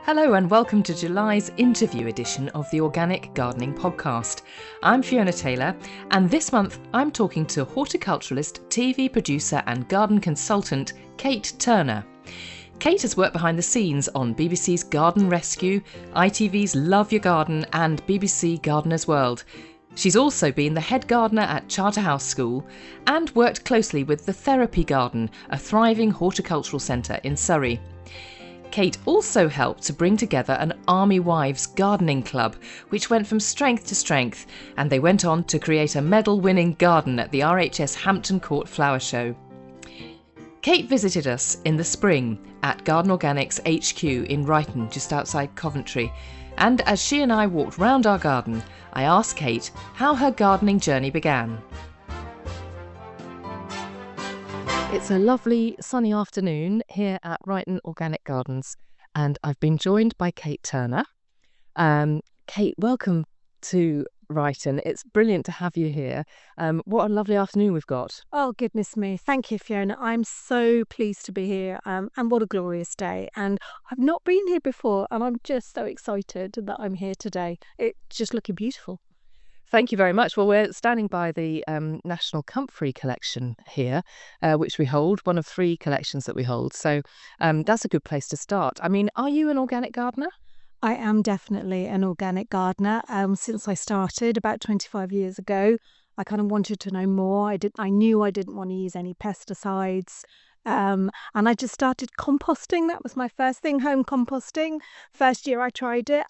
Hello and welcome to July's interview edition of the Organic Gardening Podcast. I'm Fiona Taylor, and this month I'm talking to horticulturalist, TV producer and garden consultant Kate Turner. Kate has worked behind the scenes on BBC's Garden Rescue, ITV's Love Your Garden and BBC Gardener's World. She's also been the head gardener at Charterhouse School and worked closely with the Therapy Garden, a thriving horticultural centre in Surrey. Kate also helped to bring together an Army Wives gardening club, which went from strength to strength, and they went on to create a medal-winning garden at the RHS Hampton Court Flower Show. Kate visited us in the spring at Garden Organics HQ in Ryton, just outside Coventry, and as she and I walked round our garden, I asked Kate how her gardening journey began. It's a lovely sunny afternoon here at Ryton Organic Gardens, and I've been joined by Kate Turner. Kate, welcome to Ryton. It's brilliant to have you here. What a lovely afternoon we've got. Oh, goodness me. Thank you, Fiona. I'm so pleased to be here, and what a glorious day. And I've not been here before, and I'm just so excited that I'm here today. It's just looking beautiful. Thank you very much. Well, we're standing by the National Comfrey collection here, which we hold, one of 3 collections that we hold. So that's a good place to start. I mean, are you an organic gardener? I am definitely an organic gardener. Since I started about 25 years ago, I kind of wanted to know more. I knew I didn't want to use any pesticides. And I just started composting. That was my first thing, home composting. First year I tried it,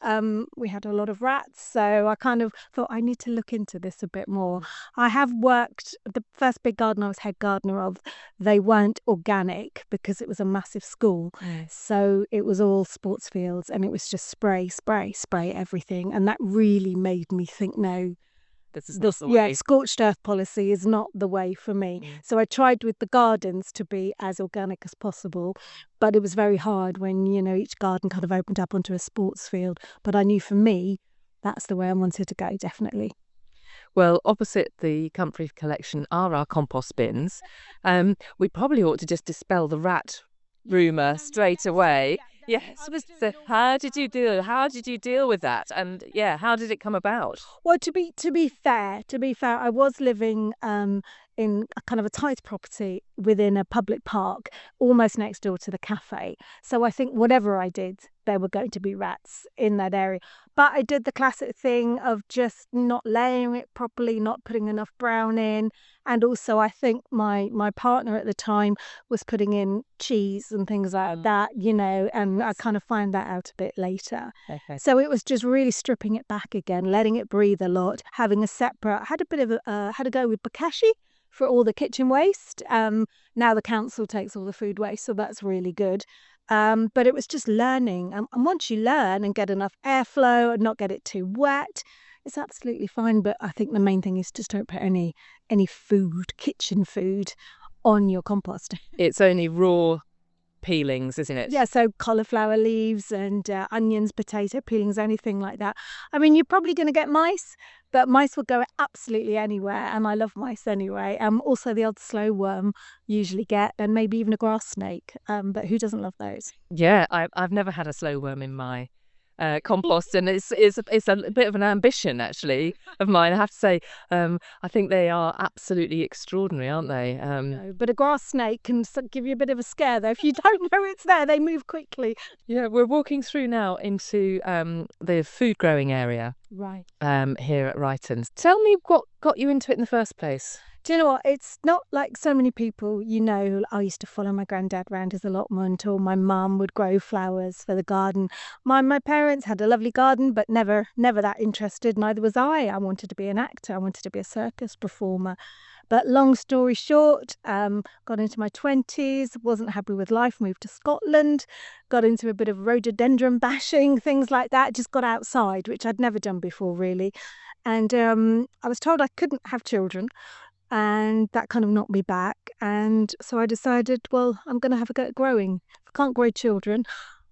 we had a lot of rats. So I kind of thought I need to look into this a bit more. I have worked, the first big garden I was head gardener of, they weren't organic because it was a massive school. So it was all sports fields and it was just spray everything. And that really made me think, no, scorched earth policy is not the way for me. So I tried with the gardens to be as organic as possible, but it was very hard when, each garden kind of opened up onto a sports field. But I knew for me, that's the way I wanted to go, definitely. Well, opposite the Comfrey collection are our compost bins. We probably ought to just dispel the rat rumour straight away. Yes. So how did you deal with that? And how did it come about? Well, to be fair, I was living in a kind of a tight property within a public park, almost next door to the cafe. So I think whatever I did, there were going to be rats in that area. But I did the classic thing of just not layering it properly, not putting enough brown in. And also I think my partner at the time was putting in cheese and things like that, and I kind of find that out a bit later. Okay. So it was just really stripping it back again, letting it breathe a lot, having a separate, had a go with bokashi for all the kitchen waste. Now the council takes all the food waste, so that's really good. But it was just learning. And once you learn and get enough airflow and not get it too wet, it's absolutely fine. But I think the main thing is just don't put any food, kitchen food, on your compost. It's only raw peelings, isn't it? Yeah, so cauliflower leaves and onions, potato peelings, anything like that. I mean, you're probably going to get mice, but mice will go absolutely anywhere, and I love mice anyway. Also the odd slow worm usually get, and maybe even a grass snake. But who doesn't love those? Yeah, I've never had a slow worm in my compost, and it's a bit of an ambition actually of mine, I have to say. I think they are absolutely extraordinary, aren't they? No, but a grass snake can give you a bit of a scare though. If you don't know it's there, they move quickly. Yeah, we're walking through now into the food growing area, right, here at Ryton. Tell me what got you into it in the first place. Do you know what? It's not like so many people, I used to follow my granddad round his allotment, or my mum would grow flowers for the garden. My parents had a lovely garden, but never that interested. Neither was I. I wanted to be an actor. I wanted to be a circus performer. But long story short, got into my 20s, wasn't happy with life, moved to Scotland, got into a bit of rhododendron bashing, things like that, just got outside, which I'd never done before, really. And I was told I couldn't have children. And that kind of knocked me back. And so I decided, well, I'm going to have a go at growing. If I can't grow children,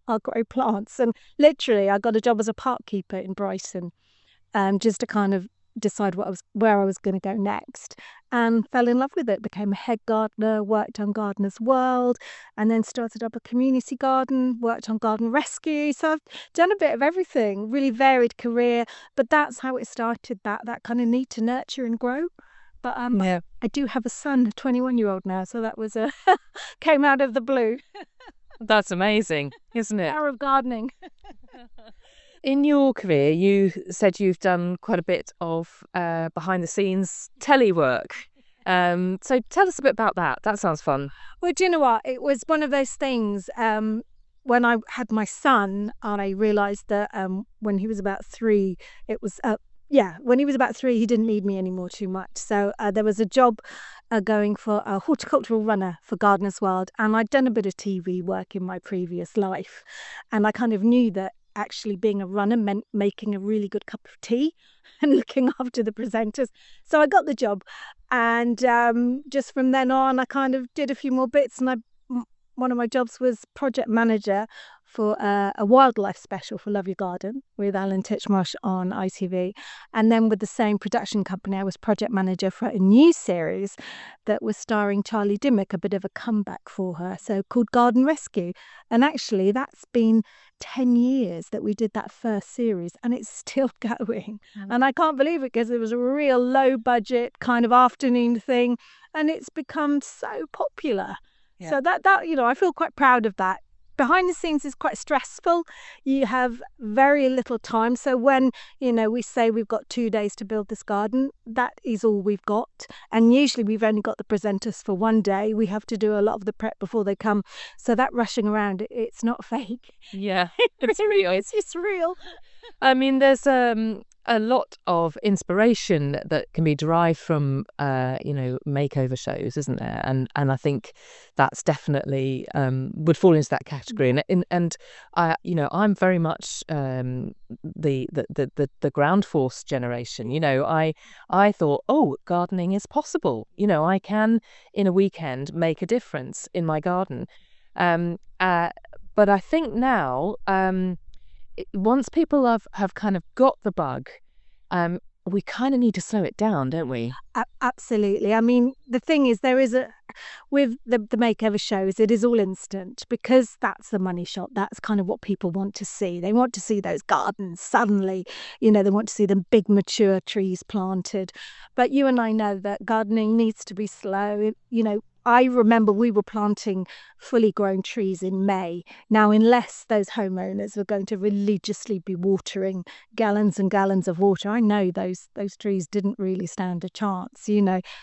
I'll grow plants. And literally, I got a job as a park keeper in Brighton, just to kind of decide where I was going to go next, and fell in love with it. Became a head gardener, worked on Gardener's World, and then started up a community garden, worked on garden rescue. So I've done a bit of everything, really varied career. But that's how it started, that kind of need to nurture and grow. But Yeah, I do have a son, a 21-year-old now, so that was came out of the blue. that's amazing, isn't it? Power of gardening. In your career, you said you've done quite a bit of behind the scenes telly work. So tell us a bit about that. That sounds fun. Well, do you know what? It was one of those things. When I had my son, I realised that when he was about 3, it was when he was about 3, he didn't need me anymore too much. So there was a job going for a horticultural runner for Gardener's World, and I'd done a bit of TV work in my previous life, and I kind of knew that actually being a runner meant making a really good cup of tea and looking after the presenters. So I got the job, and just from then on, I kind of did a few more bits, and one of my jobs was project manager for a wildlife special for Love Your Garden with Alan Titchmarsh on ITV. And then with the same production company, I was project manager for a new series that was starring Charlie Dimmock, a bit of a comeback for her, so called Garden Rescue. And actually, that's been 10 years that we did that first series, and it's still going. And I can't believe it, because it was a real low budget kind of afternoon thing, and it's become so popular. Yeah. So that I feel quite proud of that. Behind the scenes is quite stressful. You have very little time. So when, we say we've got 2 days to build this garden, that is all we've got. And usually we've only got the presenters for 1 day. We have to do a lot of the prep before they come. So that rushing around, it's not fake. Yeah, it's real. It's real. I mean, there's a lot of inspiration that can be derived from makeover shows, isn't there? And I think that's definitely would fall into that category. And I'm very much the ground force generation. I thought, oh, gardening is possible. I can in a weekend make a difference in my garden. But I think now, once people have kind of got the bug, we kind of need to slow it down, don't we? Absolutely. I mean, the thing is, with the makeover shows, it is all instant, because that's the money shot. That's kind of what people want to see. They want to see those gardens suddenly. They want to see them big, mature trees planted. But you and I know that gardening needs to be slow. I remember we were planting fully grown trees in May. Now, unless those homeowners were going to religiously be watering gallons and gallons of water, I know those trees didn't really stand a chance,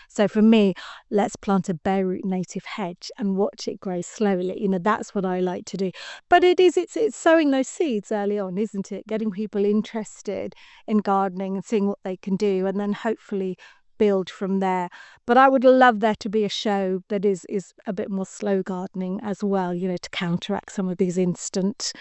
So for me, let's plant a bare root native hedge and watch it grow slowly. That's what I like to do. But it's sowing those seeds early on, isn't it? Getting people interested in gardening and seeing what they can do, and then hopefully build from there. But I would love there to be a show that is a bit more slow gardening as well, to counteract some of these instant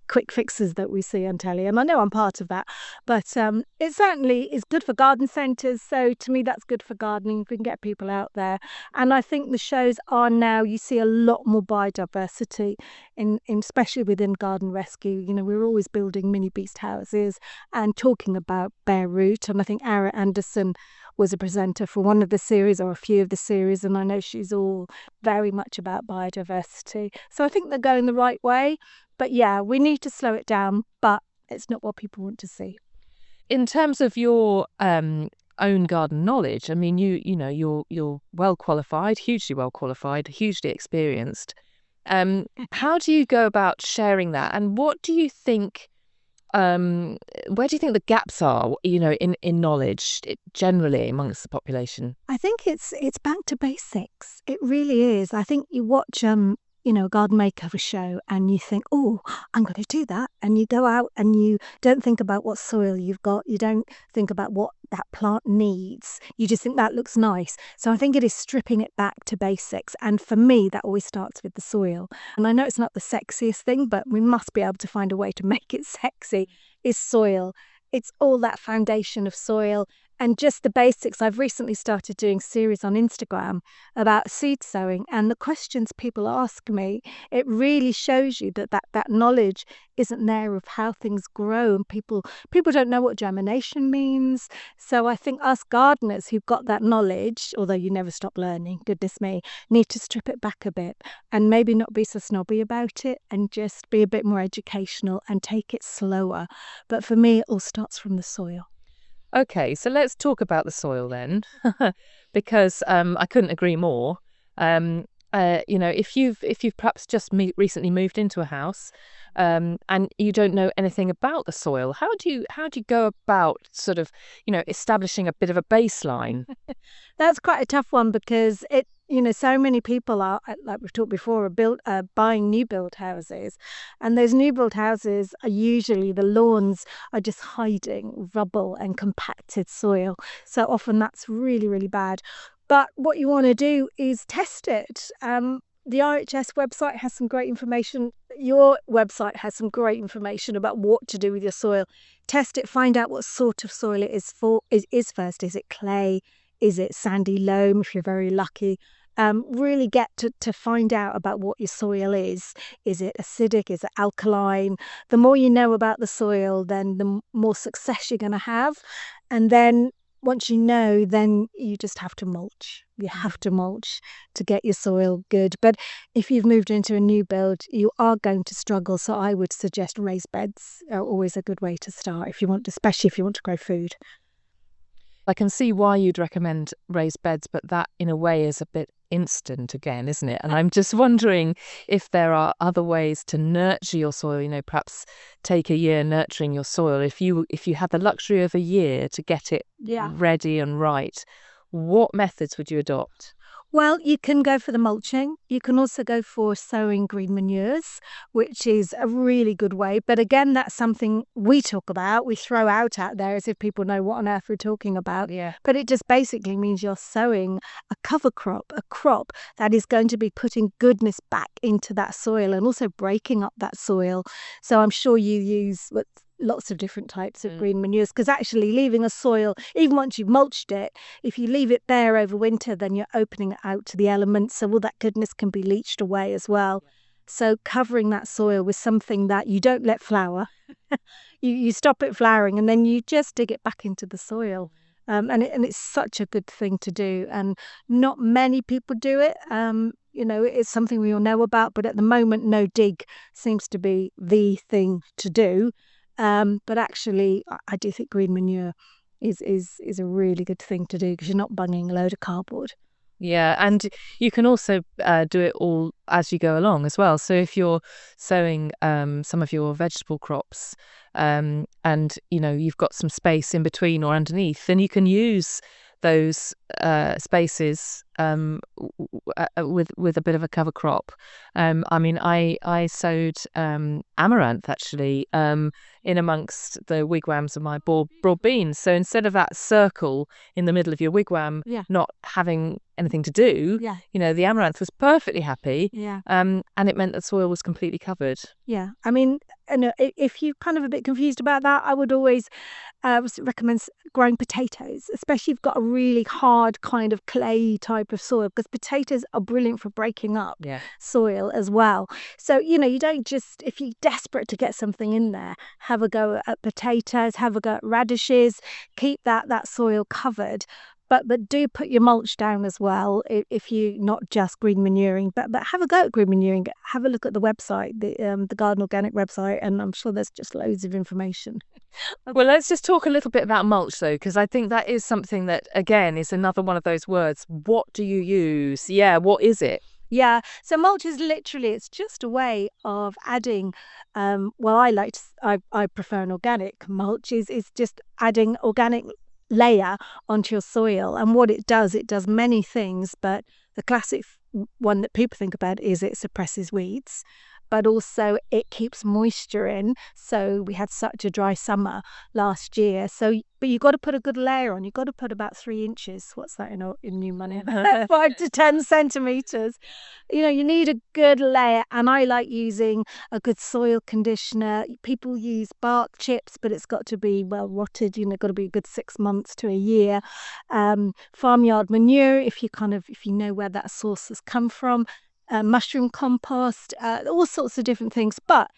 quick fixes that we see on telly. And I know I'm part of that, but it certainly is good for garden centres. So to me, that's good for gardening if we can get people out there. And I think the shows are now, you see a lot more biodiversity in especially within garden rescue. We're always building mini beast houses and talking about bare root. And I think Ara Anderson was a presenter for one of the series or a few of the series, and I know she's all very much about biodiversity. So I think they're going the right way. But yeah, we need to slow it down, but it's not what people want to see. In terms of your own garden knowledge, I mean, you're well qualified, hugely well qualified, hugely experienced. How do you go about sharing that, and what do you think? Where do you think the gaps are, in knowledge generally amongst the population? I think it's back to basics. It really is. I think you watch a garden makeover show and you think, oh, I'm going to do that. And you go out and you don't think about what soil you've got. You don't think about what that plant needs. You just think that looks nice. So I think it is stripping it back to basics. And for me, that always starts with the soil. And I know it's not the sexiest thing, but we must be able to find a way to make it sexy, is soil. It's all that foundation of soil. and just the basics. I've recently started doing series on Instagram about seed sowing, and the questions people ask me, it really shows you that knowledge isn't there of how things grow, and people don't know what germination means. So I think us gardeners who've got that knowledge, although you never stop learning, goodness me, need to strip it back a bit and maybe not be so snobby about it and just be a bit more educational and take it slower. But for me, it all starts from the soil. Okay, so let's talk about the soil then, because I couldn't agree more. If you've perhaps just recently moved into a house, and you don't know anything about the soil, how do you go about sort of, establishing a bit of a baseline? That's quite a tough one because so many people are, like we've talked before, are buying new build houses, and those new build houses are usually, the lawns are just hiding rubble and compacted soil. So often that's really, really bad. But what you want to do is test it. The RHS website has some great information. Your website has some great information about what to do with your soil. Test it, find out what sort of soil it is for. Is first, is it clay? Is it sandy loam, if you're very lucky? Really get to find out about what your soil is. Is it acidic? Is it alkaline? The more you know about the soil, then the more success you're going to have. And then once you know, then you just have to mulch. You have to mulch to get your soil good. But if you've moved into a new build, you are going to struggle. So I would suggest raised beds are always a good way to start, especially if you want to grow food. I can see why you'd recommend raised beds, but that in a way is a bit instant again, isn't it? And I'm just wondering if there are other ways to nurture your soil, perhaps take a year nurturing your soil. If you had the luxury of a year to get it ready and right, what methods would you adopt? Well, you can go for the mulching. You can also go for sowing green manures, which is a really good way. But again, that's something we talk about, we throw out there as if people know what on earth we're talking about. Yeah. But it just basically means you're sowing a cover crop, a crop that is going to be putting goodness back into that soil and also breaking up that soil. So I'm sure you use lots of different types of green manures, because actually leaving a soil, even once you've mulched it, if you leave it bare over winter, then you're opening it out to the elements, so all that goodness can be leached away as well. So covering that soil with something that you don't let flower, you stop it flowering, and then you just dig it back into the soil. And it's such a good thing to do, and not many people do it. It's something we all know about, but at the moment, no dig seems to be the thing to do. But actually, I do think green manure is a really good thing to do, because you're not bunging a load of cardboard. Yeah, and you can also do it all as you go along as well. So if you're sowing some of your vegetable crops, and you've got some space in between or underneath, then you can use those spaces with a bit of a cover crop. I sowed amaranth actually in amongst the wigwams of my broad beans. So instead of that circle in the middle of your wigwam not having anything to do, the amaranth was perfectly happy. And it meant that soil was completely covered. Yeah, if you're kind of a bit confused about that, I would always recommend growing potatoes, especially if you've got a really hard kind of clay type of soil, because potatoes are brilliant for breaking up soil as well. So, you don't just, if you're desperate to get something in there, have a go at potatoes, have a go at radishes, keep that soil covered. But do put your mulch down as well, if you're not just green manuring. But have a go at green manuring. Have a look at the website, the Garden Organic website, and I'm sure there's just loads of information. Well, let's just talk a little bit about mulch, though, because I think that is something that, again, is another one of those words. What do you use? Yeah, what is it? Yeah, so mulch is it's just a way of adding, I prefer an organic mulch, is just adding organic layer onto your soil. And what it does many things, but the classic one that people think about is it suppresses weeds, but also it keeps moisture in. So we had such a dry summer last year. So, but you've got to put a good layer on. You've got to put about 3 inches. What's that in new money? 5 to 10 centimeters. You need a good layer. And I like using a good soil conditioner. People use bark chips, but it's got to be well rotted. Got to be a good 6 months to a year. Farmyard manure, if you know where that source has come from. Mushroom compost, all sorts of different things. But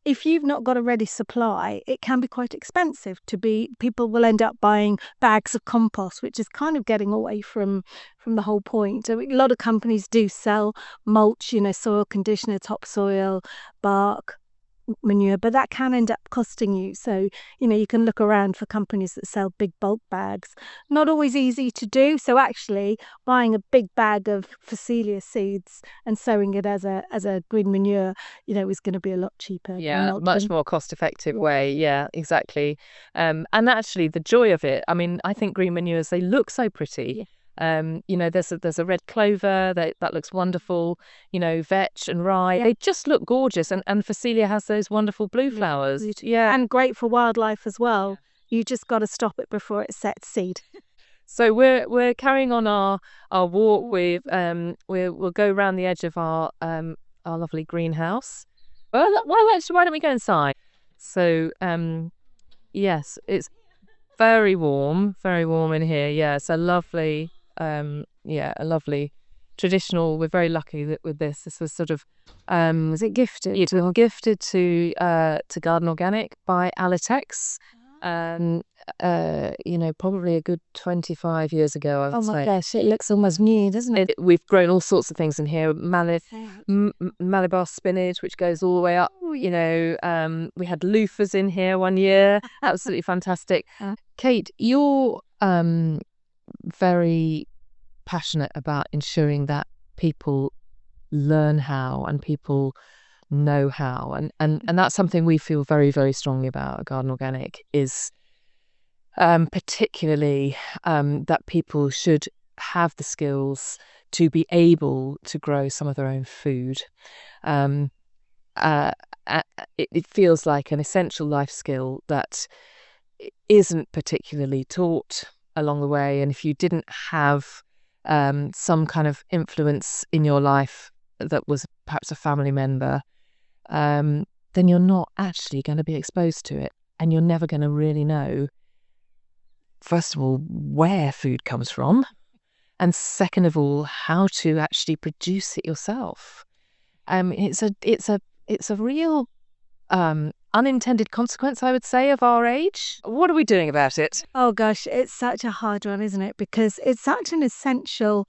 if you've not got a ready supply, it can be quite expensive people will end up buying bags of compost, which is kind of getting away from the whole point. A lot of companies do sell mulch, soil conditioner, topsoil, bark, manure, but that can end up costing you. So, you can look around for companies that sell big bulk bags. Not always easy to do. So actually buying a big bag of Phacelia seeds and sowing it as a green manure, is going to be a lot cheaper. Yeah, much more cost effective way. Yeah, exactly. And actually the joy of it, I mean, I think green manures, they look so pretty. Yeah. There's a red clover that looks wonderful. Vetch and rye, they just look gorgeous. And Phacelia has those wonderful blue flowers. Yeah, and great for wildlife as well. Yeah. You just got to stop it before it sets seed. So we're carrying on our walk with we'll go around the edge of our lovely greenhouse. Well, why don't we go inside? So yes, it's very warm in here. Yeah, it's a lovely a lovely traditional. We're very lucky with this. This was sort of was it gifted? It was gifted to Garden Organic by Alitex. Probably a good 25 years ago, I would say. Oh my gosh, it looks almost new, doesn't it? We've grown all sorts of things in here. Malabar spinach, which goes all the way up. We had loofahs in here one year. Absolutely fantastic. Kate, you're very passionate about ensuring that people learn how and people know how, and that's something we feel very, very strongly about at Garden Organic, is particularly that people should have the skills to be able to grow some of their own food. It feels like an essential life skill that isn't particularly taught along the way, and if you didn't have some kind of influence in your life that was perhaps a family member, then you're not actually going to be exposed to it, and you're never going to really know, first of all, where food comes from, and second of all, how to actually produce it yourself. It's a real unintended consequence, I would say, of our age. What are we doing about it? Oh gosh, it's such a hard one, isn't it? Because it's such an essential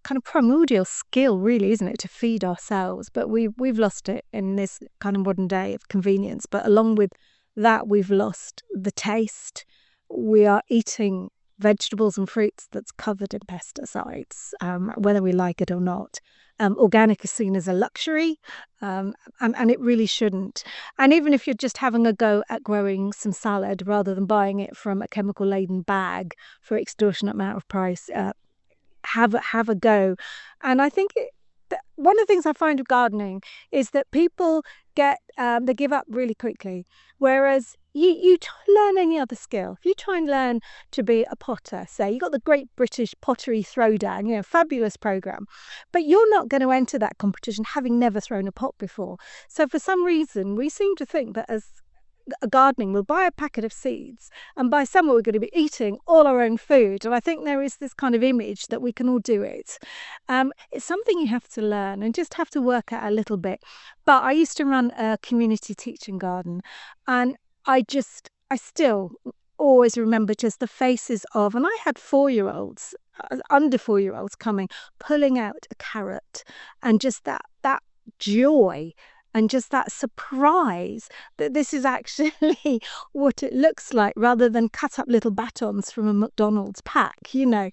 kind of primordial skill, really, isn't it, to feed ourselves? But we've lost it in this kind of modern day of convenience. But along with that, we've lost the taste. We are eating vegetables and fruits that's covered in pesticides, whether we like it or not. Organic is seen as a luxury, and it really shouldn't. And even if you're just having a go at growing some salad rather than buying it from a chemical-laden bag for an extortionate amount of price, have a go. And I think one of the things I find with gardening is that people they give up really quickly, whereas you learn any other skill. If you try and learn to be a potter, say, you got the Great British Pottery Throwdown, fabulous program, but you're not going to enter that competition having never thrown a pot before. So for some reason, we seem to think that as gardening, we'll buy a packet of seeds, and by summer we're going to be eating all our own food. And I think there is this kind of image that we can all do it. It's something you have to learn and just have to work at a little bit. But I used to run a community teaching garden, and I still always remember just the faces of, and I had 4-year-olds, under 4-year-olds coming, pulling out a carrot, and just that joy and just that surprise that this is actually what it looks like, rather than cut up little batons from a McDonald's pack, and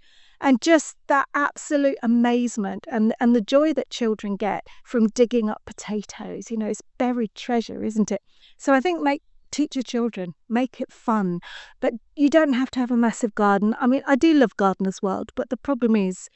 just that absolute amazement and the joy that children get from digging up potatoes. It's buried treasure, isn't it? So I think teach your children, make it fun, but you don't have to have a massive garden. I mean, I do love Gardener's World, but the problem is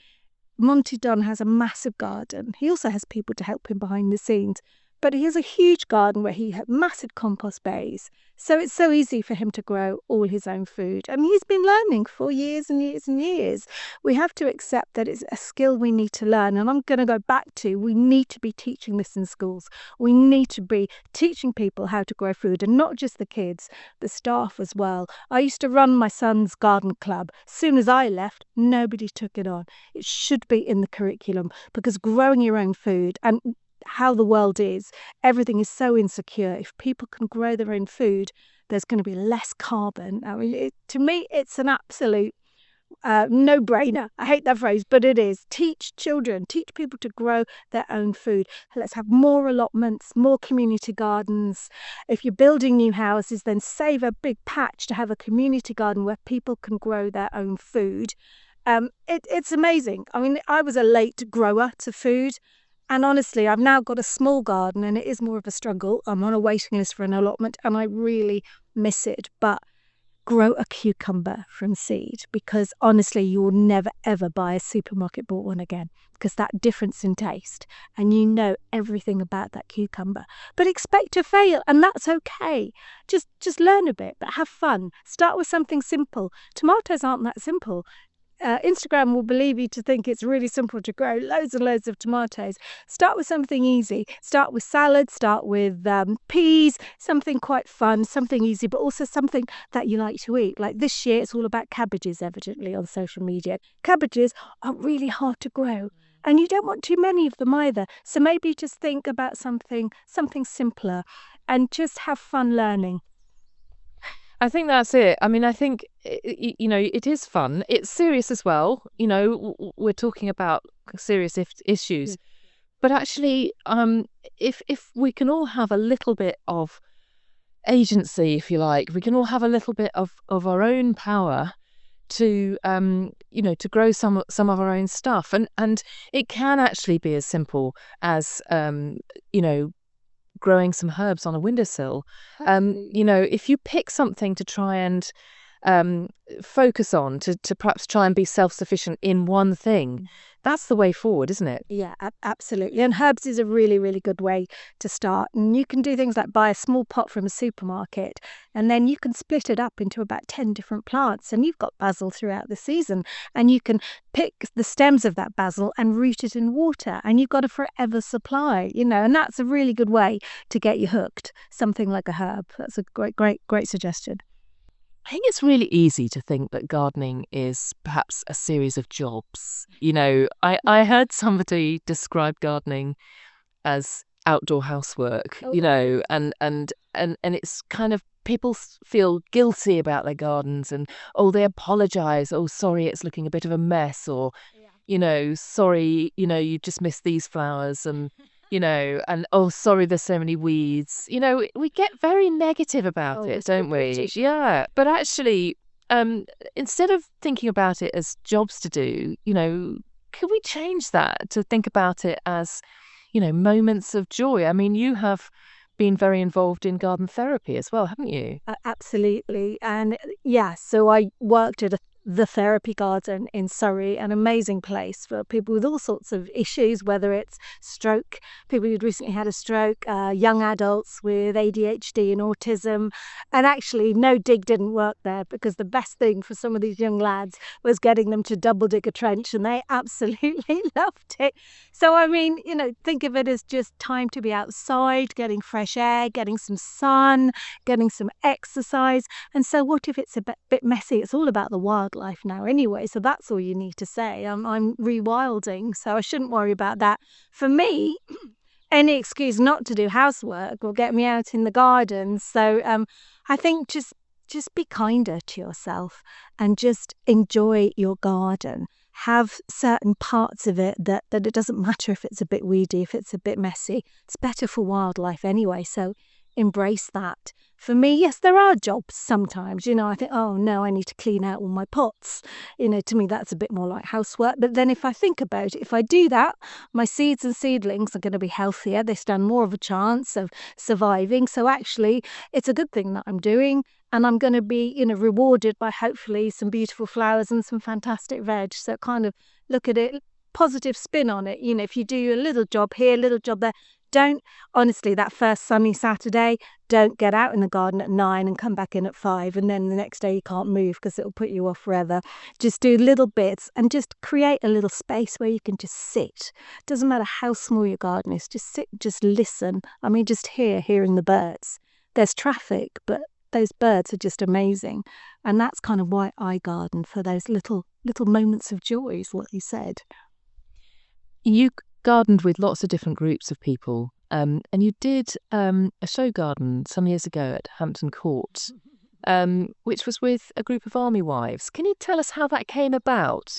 Monty Dunn has a massive garden. He also has people to help him behind the scenes. But he has a huge garden where he has massive compost bays. So it's so easy for him to grow all his own food. And he's been learning for years and years and years. We have to accept that it's a skill we need to learn. And I'm going to go back to, we need to be teaching this in schools. We need to be teaching people how to grow food, and not just the kids, the staff as well. I used to run my son's garden club. As soon as I left, nobody took it on. It should be in the curriculum, because growing your own food, and how the world is, everything is so insecure. If people can grow their own food, there's going to be less carbon. I mean, to me, it's an absolute no-brainer. I hate that phrase, but it is. Teach children, teach people to grow their own food. Let's have more allotments, more community gardens. If you're building new houses, then save a big patch to have a community garden where people can grow their own food. It's amazing. I mean, I was a late grower to food. And honestly, I've now got a small garden and it is more of a struggle. I'm on a waiting list for an allotment and I really miss it. But grow a cucumber from seed, because honestly, you will never, ever buy a supermarket bought one again, because that difference in taste, and you know everything about that cucumber. But expect to fail, and that's okay. Just learn a bit, but have fun. Start with something simple. Tomatoes aren't that simple. Instagram will believe you to think it's really simple to grow loads and loads of tomatoes. Start with something easy. Start with salad, start with peas, something quite fun, something easy, but also something that you like to eat. Like this year, it's all about cabbages, evidently, on social media. Cabbages are really hard to grow, and you don't want too many of them either. So maybe just think about something simpler and just have fun learning. I think that's it. I mean, I think, it is fun. It's serious as well. We're talking about serious issues. But actually, if we can all have a little bit of agency, if you like, we can all have a little bit of our own power to, to grow some of our own stuff. And it can actually be as simple as, growing some herbs on a windowsill. If you pick something to try and focus on, to perhaps try and be self-sufficient in one thing, that's the way forward, isn't it? Yeah, absolutely. And herbs is a really, really good way to start. And you can do things like buy a small pot from a supermarket, and then you can split it up into about 10 different plants, and you've got basil throughout the season. And you can pick the stems of that basil and root it in water, and you've got a forever supply, and that's a really good way to get you hooked. Something like a herb. That's a great suggestion. I think it's really easy to think that gardening is perhaps a series of jobs. I heard somebody describe gardening as outdoor housework, and it's kind of, people feel guilty about their gardens, and they apologise. Oh, sorry, it's looking a bit of a mess, or sorry, you just missed these flowers, and and sorry, there's so many weeds. We get very negative about it, don't we? Yeah. But actually, instead of thinking about it as jobs to do, can we change that to think about it as, moments of joy? I mean, you have been very involved in garden therapy as well, haven't you? Absolutely. And so I worked at the therapy garden in Surrey, an amazing place for people with all sorts of issues, whether it's stroke, people who'd recently had a stroke, young adults with ADHD and autism. And actually, no dig didn't work there, because the best thing for some of these young lads was getting them to double dig a trench, and they absolutely loved it. So, I mean, think of it as just time to be outside, getting fresh air, getting some sun, getting some exercise. And so what if it's a bit messy? It's all about the wildlife now anyway, so that's all you need to say. I'm rewilding, so I shouldn't worry about that. For me, any excuse not to do housework will get me out in the garden. So I think just be kinder to yourself and just enjoy your garden. Have certain parts of it that it doesn't matter if it's a bit weedy, if it's a bit messy. It's better for wildlife anyway, so embrace that. For me, yes, there are jobs sometimes. I think, oh no, I need to clean out all my pots. To me, that's a bit more like housework. But then if I think about it, if I do that, my seeds and seedlings are going to be healthier. They stand more of a chance of surviving. So actually, it's a good thing that I'm doing. And I'm going to be, rewarded by hopefully some beautiful flowers and some fantastic veg. So kind of look at it positive spin on it. If you do a little job here, a little job there, don't, honestly, that first sunny Saturday, don't get out in the garden at 9 and come back in at 5, and then the next day you can't move because it'll put you off forever. Just do little bits and just create a little space where you can just sit. Doesn't matter how small your garden is, just sit, just listen. I mean, just hearing the birds. There's traffic, but those birds are just amazing. And that's kind of why I garden, for those little moments of joy, is what you said. You gardened with lots of different groups of people, and you did a show garden some years ago at Hampton Court, which was with a group of army wives. Can you tell us how that came about?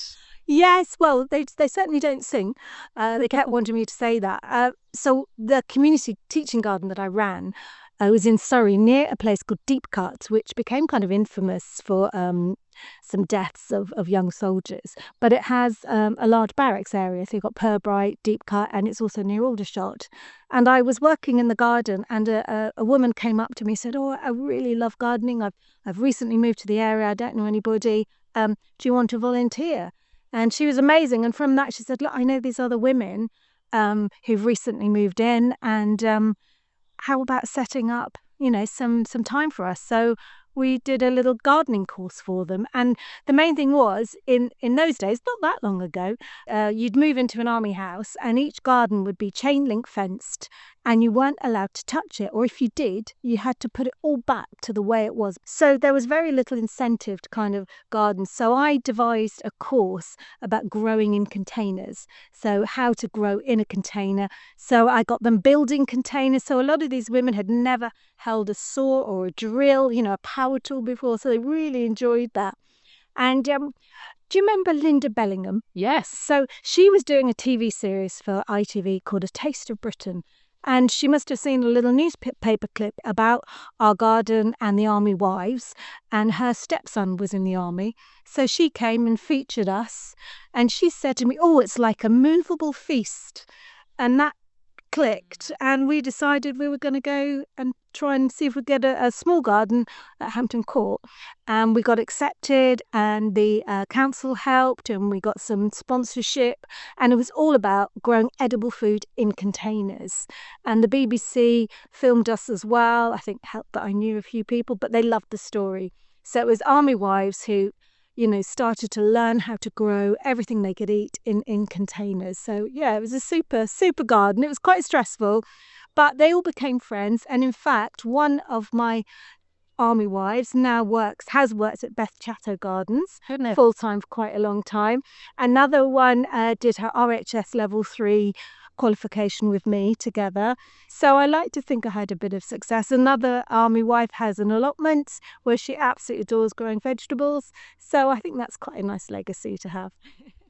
Yes, well, they certainly don't sing. They kept wanting me to say that. So the community teaching garden that I ran was in Surrey, near a place called Deep Cut, which became kind of infamous for some deaths of young soldiers. But it has a large barracks area. So you've got Purbright, Deep Cut, and it's also near Aldershot. And I was working in the garden, and a woman came up to me and said, "Oh, I really love gardening. I've recently moved to the area. I don't know anybody. Do you want to volunteer?" And she was amazing. And from that, she said, "Look, I know these other women who've recently moved in, and how about setting up, some time for us?" So we did a little gardening course for them. And the main thing was, in those days, not that long ago, you'd move into an army house and each garden would be chain link fenced and you weren't allowed to touch it. Or if you did, you had to put it all back to the way it was. So there was very little incentive to kind of garden. So I devised a course about growing in containers. So how to grow in a container. So I got them building containers. So a lot of these women had never held a saw or a drill, a power tool before. So they really enjoyed that. And do you remember Linda Bellingham? Yes. So she was doing a TV series for ITV called A Taste of Britain. And she must have seen a little newspaper clip about our garden and the army wives. And her stepson was in the army. So she came and featured us. And she said to me, "Oh, it's like a movable feast." And that clicked. And we decided we were going to go and try and see if we could get a small garden at Hampton Court. And we got accepted, and the council helped, and we got some sponsorship. And it was all about growing edible food in containers. And the BBC filmed us as well. I think helped that I knew a few people, but they loved the story. So it was army wives who started to learn how to grow everything they could eat in containers. So yeah, it was a super garden. It was quite stressful, but they all became friends. And in fact, one of my army wives now has worked at Beth Chatto Gardens full-time for quite a long time. Another one did her RHS level 3 qualification with me together. So I like to think I had a bit of success. Another army wife has an allotment where she absolutely adores growing vegetables. So I think that's quite a nice legacy to have.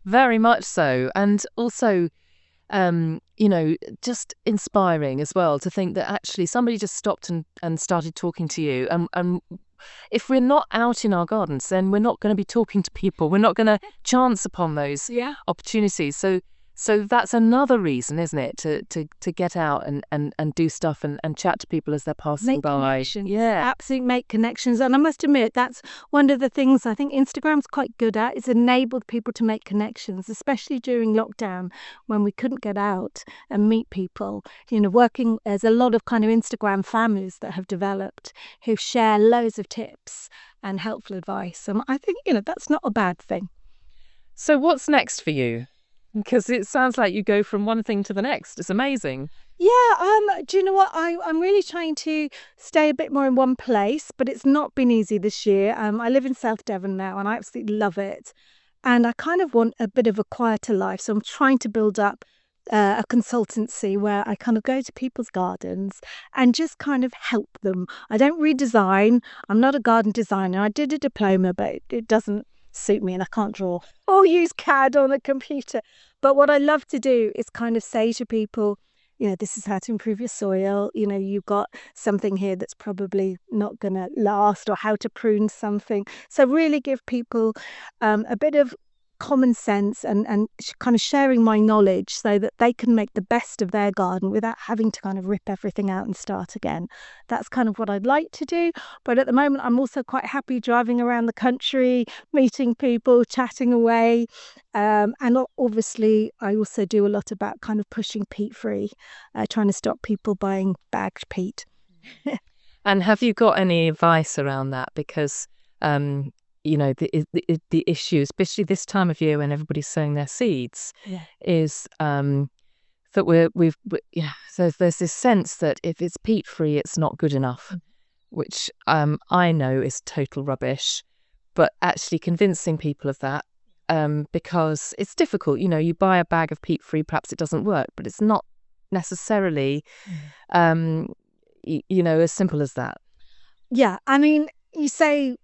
Very much so. And also, just inspiring as well to think that actually somebody just stopped and started talking to you. And if we're not out in our gardens, then we're not going to be talking to people. We're not going to chance upon those opportunities. So that's another reason, isn't it, to get out and do stuff and chat to people as they're passing by. Yeah, absolutely, make connections. And I must admit, that's one of the things I think Instagram's quite good at. It's enabled people to make connections, especially during lockdown when we couldn't get out and meet people. There's a lot of kind of Instagram families that have developed who share loads of tips and helpful advice. And I think, that's not a bad thing. So what's next for you? Because it sounds like you go from one thing to the next. It's amazing. Yeah, do you know what? I'm really trying to stay a bit more in one place, but it's not been easy this year. I live in South Devon now, and I absolutely love it. And I kind of want a bit of a quieter life. So I'm trying to build up a consultancy where I kind of go to people's gardens and just kind of help them. I don't redesign. I'm not a garden designer. I did a diploma, but it doesn't suit me and I can't draw or use CAD on a computer. But what I love to do is kind of say to people, this is how to improve your soil. You've got something here that's probably not going to last, or how to prune something. So really give people a bit of common sense and kind of sharing my knowledge so that they can make the best of their garden without having to kind of rip everything out and start again. That's kind of what I'd like to do. But at the moment, I'm also quite happy driving around the country, meeting people, chatting away. And obviously, I also do a lot about kind of pushing peat free, trying to stop people buying bagged peat. And have you got any advice around that? Because, you know, the issue, especially this time of year when everybody's sowing their seeds, is that so there's this sense that if it's peat free, it's not good enough, which I know is total rubbish. But actually convincing people of that, because it's difficult. You know, you buy a bag of peat free, perhaps it doesn't work, but it's not necessarily, you know, as simple as that. Yeah, I mean, you say,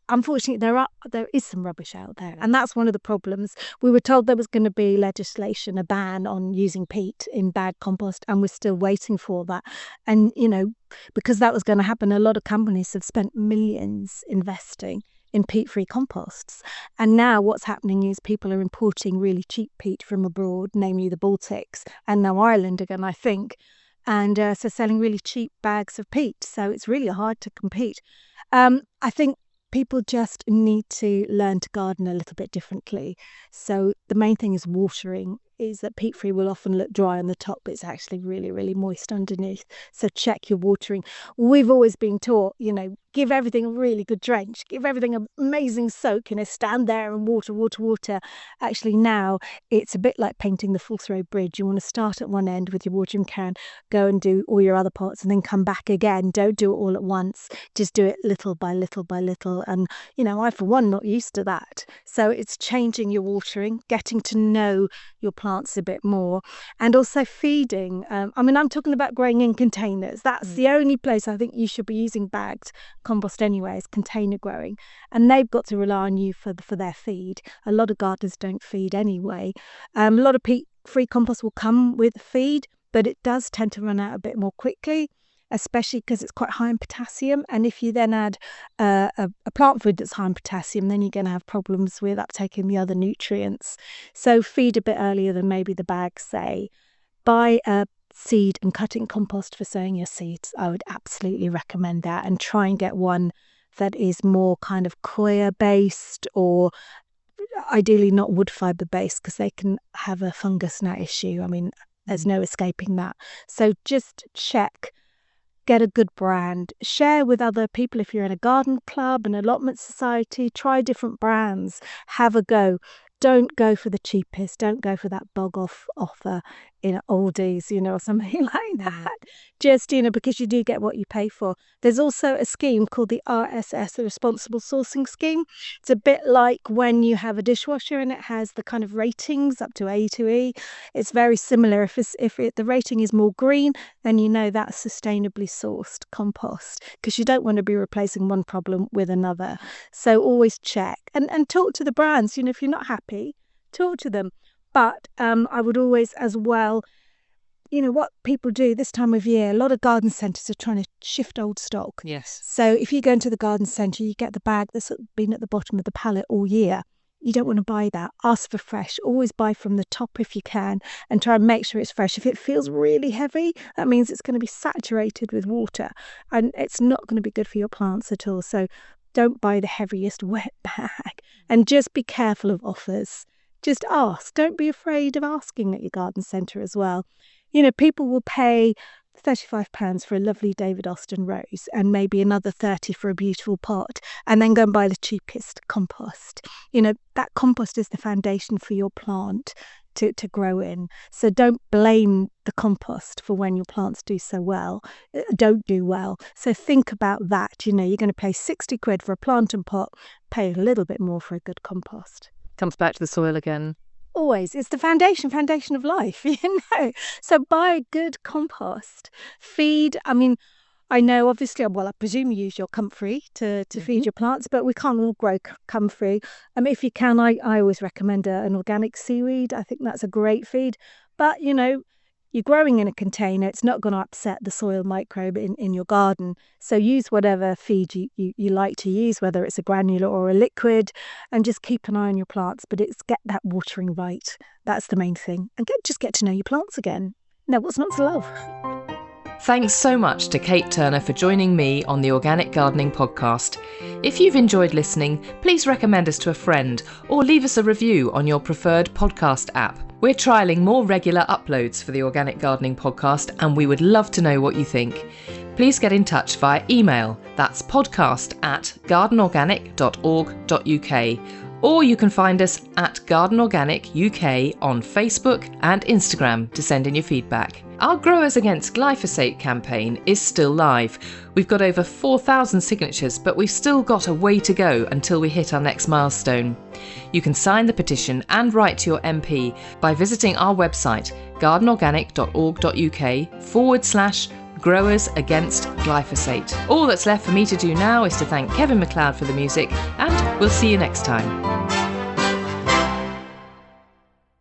unfortunately, there is some rubbish out there, and that's one of the problems. We were told there was going to be legislation, a ban on using peat in bagged compost, and we're still waiting for that. And, you know, because that was going to happen, a lot of companies have spent millions investing in peat-free composts. And now what's happening is people are importing really cheap peat from abroad, namely the Baltics, and now Ireland again, I think. And so selling really cheap bags of peat. So it's really hard to compete. I think people just need to learn to garden a little bit differently. So the main thing is watering, is that peat-free will often look dry on the top, but it's actually really, really moist underneath. So check your watering. We've always been taught, you know, give everything a really good drench, give everything an amazing soak, you know, stand there and water. Actually now it's a bit like painting the Forth Road Bridge. You want to start at one end with your watering can, go and do all your other parts and then come back again. Don't do it all at once. Just do it little by little by little. And, you know, I for one not used to that. So it's changing your watering, getting to know your plants a bit more, and also feeding. I mean, I'm talking about growing in containers. That's the only place I think you should be using bagged compost anyway, is container growing, and they've got to rely on you for their feed. A lot of gardeners don't feed anyway. A lot of peat-free compost will come with feed, but it does tend to run out a bit more quickly, especially because it's quite high in potassium. And if you then add a plant food that's high in potassium, then you're going to have problems with uptaking the other nutrients. So feed a bit earlier than maybe the bags say. Buy a seed and cutting compost for sowing your seeds. I would absolutely recommend that, and try and get one that is more kind of coir based, or ideally not wood fibre based, because they can have a fungus gnat issue. I mean, there's no escaping that. So just check. Get a good brand. Share with other people if you're in a garden club, an allotment society. Try different brands. Have a go. Don't go for the cheapest. Don't go for that bog off offer in Aldi's, you know, or something like that. Just, you know, because you do get what you pay for. There's also a scheme called the RSS, the Responsible Sourcing Scheme. It's a bit like when you have a dishwasher and it has the kind of ratings up to A to E. It's very similar. If the rating is more green, then you know that's sustainably sourced compost, because you don't want to be replacing one problem with another. So always check and talk to the brands. You know, if you're not happy, talk to them. But I would always as well, you know, what people do this time of year, a lot of garden centres are trying to shift old stock. Yes. So if you go into the garden centre, you get the bag that's been at the bottom of the pallet all year. You don't want to buy that. Ask for fresh. Always buy from the top if you can, and try and make sure it's fresh. If it feels really heavy, that means it's going to be saturated with water, and it's not going to be good for your plants at all. So don't buy the heaviest wet bag, and just be careful of offers. Just ask. Don't be afraid of asking at your garden centre as well. You know, people will pay £35 for a lovely David Austin rose and maybe another 30 for a beautiful pot, and then go and buy the cheapest compost. You know, that compost is the foundation for your plant to grow in. So don't blame the compost for when your plants don't do well. So think about that. You know, you're going to pay 60 quid for a plant and pot, pay a little bit more for a good compost. Comes back to the soil again. Always. It's the foundation of life, you know. So buy a good compost. Feed. I mean, I know obviously, well, I presume you use your comfrey to feed your plants, but we can't all grow comfrey. If you can, I always recommend an organic seaweed. I think that's a great feed. But, you know, you're growing in a container, it's not going to upset the soil microbe in your garden. So use whatever feed you like to use, whether it's a granular or a liquid, and just keep an eye on your plants. But it's get that watering right. That's the main thing. And just get to know your plants again. Now, what's not to love? Thanks so much to Kate Turner for joining me on the Organic Gardening Podcast. If you've enjoyed listening, please recommend us to a friend or leave us a review on your preferred podcast app. We're trialling more regular uploads for the Organic Gardening Podcast, and we would love to know what you think. Please get in touch via email. That's podcast@gardenorganic.org.uk. Or you can find us at Garden Organic UK on Facebook and Instagram to send in your feedback. Our Growers Against Glyphosate campaign is still live. We've got over 4,000 signatures, but we've still got a way to go until we hit our next milestone. You can sign the petition and write to your MP by visiting our website gardenorganic.org.uk/Growers Against Glyphosate. All that's left for me to do now is to thank Kevin MacLeod for the music, and we'll see you next time.